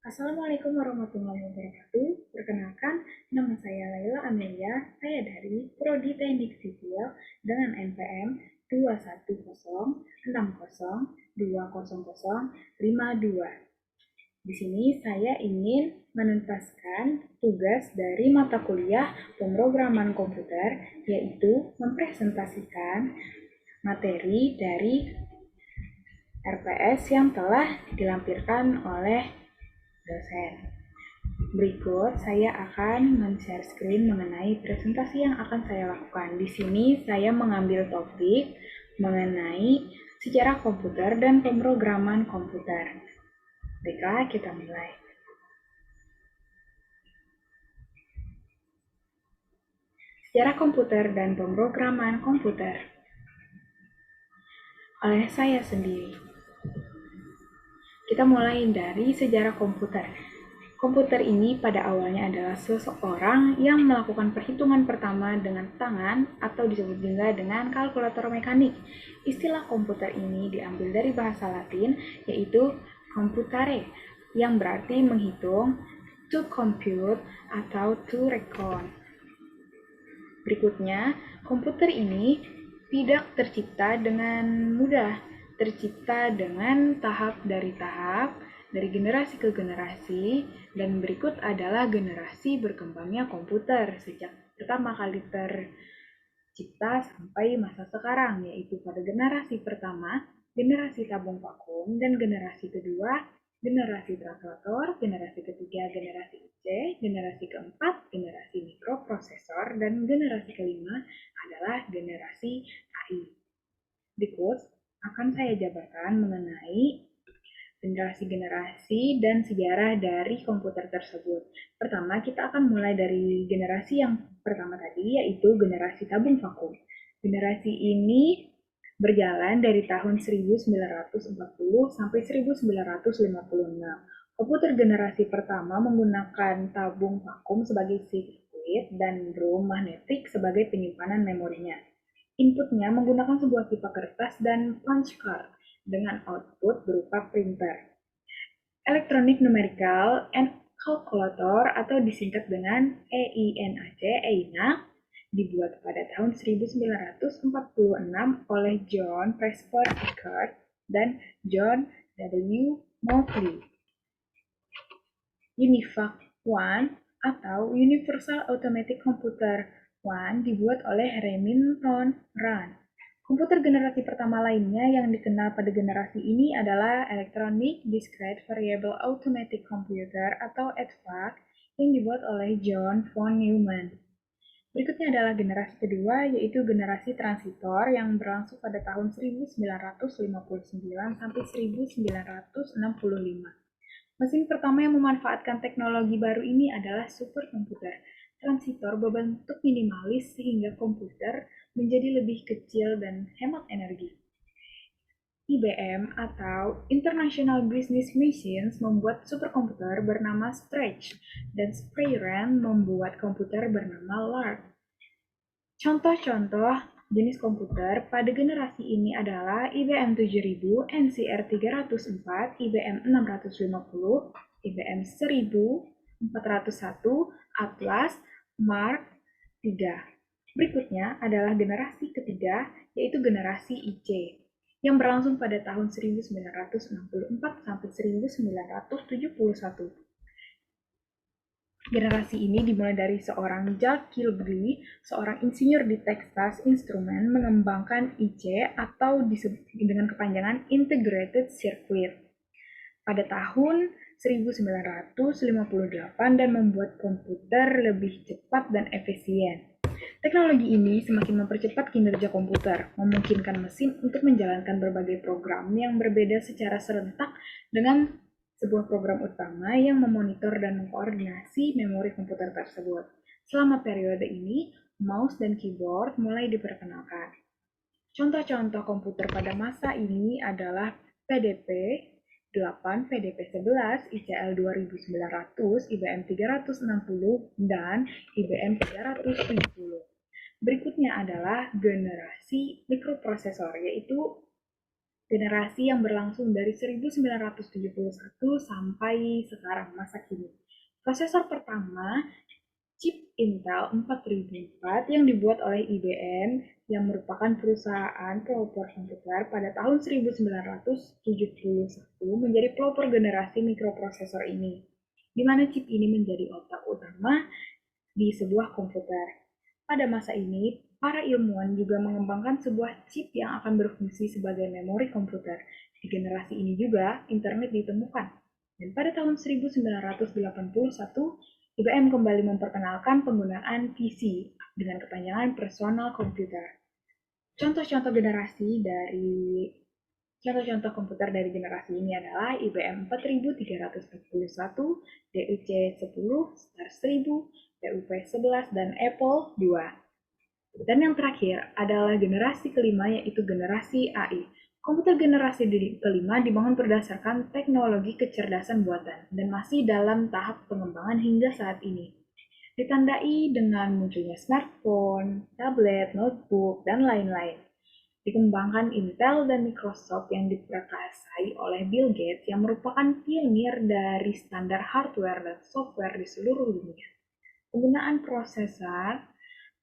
Assalamualaikum warahmatullahi wabarakatuh. Perkenalkan, nama saya Laila Amelia. Saya dari Prodi Teknik Sipil dengan NPM 21060200052. Di sini saya ingin menuntaskan tugas dari mata kuliah pemrograman komputer, yaitu mempresentasikan materi dari RPS yang telah dilampirkan oleh dosen. Berikut saya akan men-share screen mengenai presentasi yang akan saya lakukan. Di sini saya mengambil topik mengenai sejarah komputer dan pemrograman komputer. Baiklah, kita mulai. Sejarah komputer dan pemrograman komputer oleh saya sendiri. Kita mulai dari sejarah komputer. Komputer ini pada awalnya adalah seseorang yang melakukan perhitungan pertama dengan tangan atau disebut juga dengan kalkulator mekanik. Istilah komputer ini diambil dari bahasa Latin, yaitu computare, yang berarti menghitung, to compute, atau to reckon. Berikutnya, komputer ini tidak tercipta dengan mudah, tercipta dengan tahap demi tahap, dari generasi ke generasi, dan berikut adalah generasi berkembangnya komputer sejak pertama kali tercipta sampai masa sekarang, yaitu pada generasi pertama, generasi tabung vakum, dan generasi kedua, generasi translator, generasi ketiga, generasi IC, generasi keempat, generasi mikroprosesor, dan generasi kelima adalah generasi AI. Berikut akan saya jabarkan mengenai generasi-generasi dan sejarah dari komputer tersebut. Pertama, kita akan mulai dari generasi yang pertama tadi, yaitu generasi tabung vakum. Generasi ini berjalan dari tahun 1940 sampai 1956. Komputer generasi pertama menggunakan tabung vakum sebagai sirkuit dan drum magnetik sebagai penyimpanan memorinya. Inputnya menggunakan sebuah pipa kertas dan punch card dengan output berupa printer. Electronic Numerical and Calculator atau disingkat dengan EINAC, dibuat pada tahun 1946 oleh John Prescott Eckert dan John W. Moultrie. UNIVAC I atau Universal Automatic Computer I dibuat oleh Remington Rand. Komputer generasi pertama lainnya yang dikenal pada generasi ini adalah Electronic Discrete Variable Automatic Computer atau EDVAC yang dibuat oleh John von Neumann. Berikutnya adalah generasi kedua, yaitu generasi transitor yang berlangsung pada tahun 1959 sampai 1965. Mesin pertama yang memanfaatkan teknologi baru ini adalah superkomputer. Transitor berbentuk minimalis sehingga komputer menjadi lebih kecil dan hemat energi. IBM atau International Business Machines membuat superkomputer bernama Stretch dan Sprayran membuat komputer bernama Lark. Contoh-contoh jenis komputer pada generasi ini adalah IBM 7000, NCR 304, IBM 650, IBM 1401, Atlas, Mark III. Berikutnya adalah generasi ketiga, yaitu generasi IC, yang berlangsung pada tahun 1964 sampai 1971. Generasi ini dimulai dari seorang Jack Kilby, seorang insinyur di Texas Instruments, mengembangkan IC atau disebut dengan kepanjangan Integrated Circuit pada tahun 1958 dan membuat komputer lebih cepat dan efisien. Teknologi ini semakin mempercepat kinerja komputer, memungkinkan mesin untuk menjalankan berbagai program yang berbeda secara serentak dengan sebuah program utama yang memonitor dan mengkoordinasi memori komputer tersebut. Selama periode ini, mouse dan keyboard mulai diperkenalkan. Contoh-contoh komputer pada masa ini adalah PDP 8, PDP 11, ICL 2900, IBM 360, dan IBM 370. Berikutnya adalah generasi mikroprosesor, yaitu generasi yang berlangsung dari 1971 sampai sekarang masa kini. Prosesor pertama, chip Intel 4004 yang dibuat oleh IBM yang merupakan perusahaan pelopor komputer pada tahun 1971 menjadi pelopor generasi mikroprosesor ini, di mana chip ini menjadi otak utama di sebuah komputer. Pada masa ini, para ilmuwan juga mengembangkan sebuah chip yang akan berfungsi sebagai memori komputer. Di generasi ini juga, internet ditemukan. Dan pada tahun 1981, IBM kembali memperkenalkan penggunaan PC dengan kepanjangan personal computer. Contoh-contoh Contoh-contoh komputer dari generasi ini adalah IBM 4341, DUC 10, Star 1000, PUP 11, dan Apple II. Dan yang terakhir adalah generasi kelima, yaitu generasi AI. Komputer generasi kelima dibangun berdasarkan teknologi kecerdasan buatan dan masih dalam tahap pengembangan hingga saat ini. Ditandai dengan munculnya smartphone, tablet, notebook, dan lain-lain. Dikembangkan Intel dan Microsoft yang diprakarsai oleh Bill Gates yang merupakan pionir dari standar hardware dan software di seluruh dunia. Penggunaan prosesor,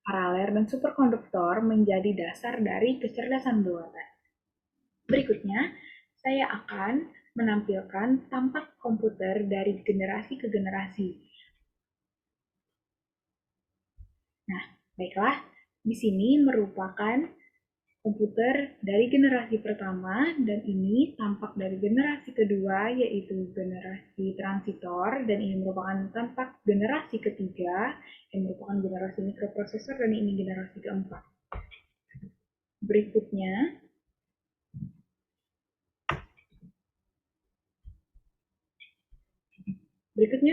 paralel, dan superkonduktor menjadi dasar dari kecerdasan buatan. Berikutnya, saya akan menampilkan tampak komputer dari generasi ke generasi. Nah, baiklah, di sini merupakan komputer dari generasi pertama, dan ini tampak dari generasi kedua, yaitu generasi transitor, dan ini merupakan tampak generasi ketiga, yang merupakan generasi mikroprosesor, dan ini generasi keempat. Berikutnya,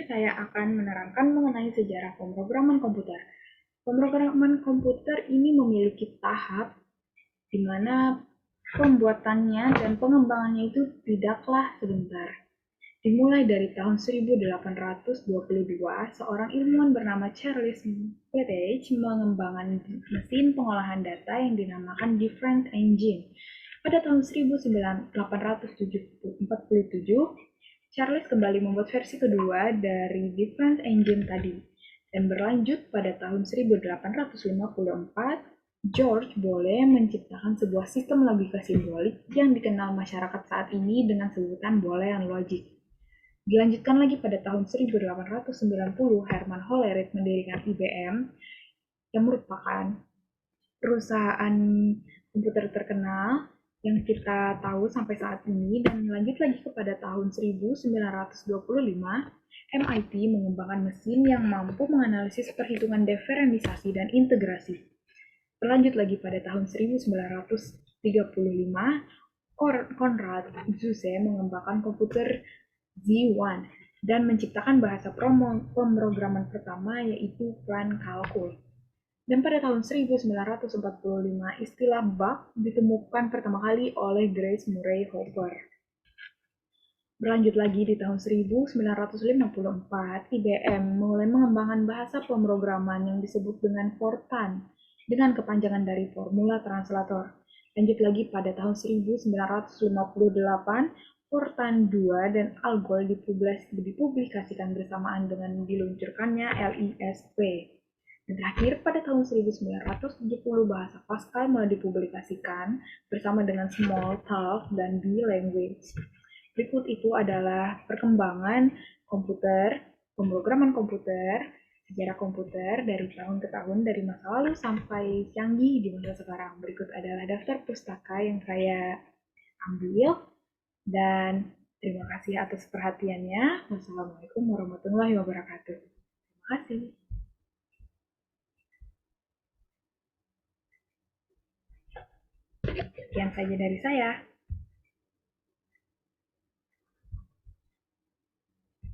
saya akan menerangkan mengenai sejarah pemrograman komputer. Pemrograman komputer ini memiliki tahap di mana pembuatannya dan pengembangannya itu tidaklah sebentar. Dimulai dari tahun 1822, seorang ilmuwan bernama Charles Babbage mengembangkan mesin pengolahan data yang dinamakan Difference Engine. Pada tahun 1847, Charles kembali membuat versi kedua dari Difference Engine tadi, dan berlanjut pada tahun 1854, George Boole menciptakan sebuah sistem logika simbolik yang dikenal masyarakat saat ini dengan sebutan Boolean Logic. Dilanjutkan lagi pada tahun 1890, Herman Hollerith mendirikan IBM yang merupakan perusahaan komputer terkenal yang kita tahu sampai saat ini, dan lanjut lagi kepada tahun 1925, MIT mengembangkan mesin yang mampu menganalisis perhitungan diferensiasi dan integrasi. Berlanjut lagi pada tahun 1935, Konrad Zuse mengembangkan komputer Z1 dan menciptakan bahasa pemrograman pertama, yaitu Plan Calcul. Dan pada tahun 1945, istilah bug ditemukan pertama kali oleh Grace Murray Hopper. Berlanjut lagi di tahun 1954, IBM mulai mengembangkan bahasa pemrograman yang disebut dengan Fortran dengan kepanjangan dari formula translator. Lanjut lagi pada tahun 1958, Fortran 2 dan Algol dipublikasikan bersamaan dengan diluncurkannya LISP. Dan terakhir, pada tahun 1970, bahasa Pascal mulai dipublikasikan bersama dengan Smalltalk dan B language. Berikut itu adalah perkembangan komputer, pemrograman komputer, sejarah komputer dari tahun ke tahun, dari masa lalu sampai canggih di masa sekarang. Berikut adalah daftar pustaka yang saya ambil, dan terima kasih atas perhatiannya. Wassalamualaikum warahmatullahi wabarakatuh. Terima kasih. Sekian saja dari saya.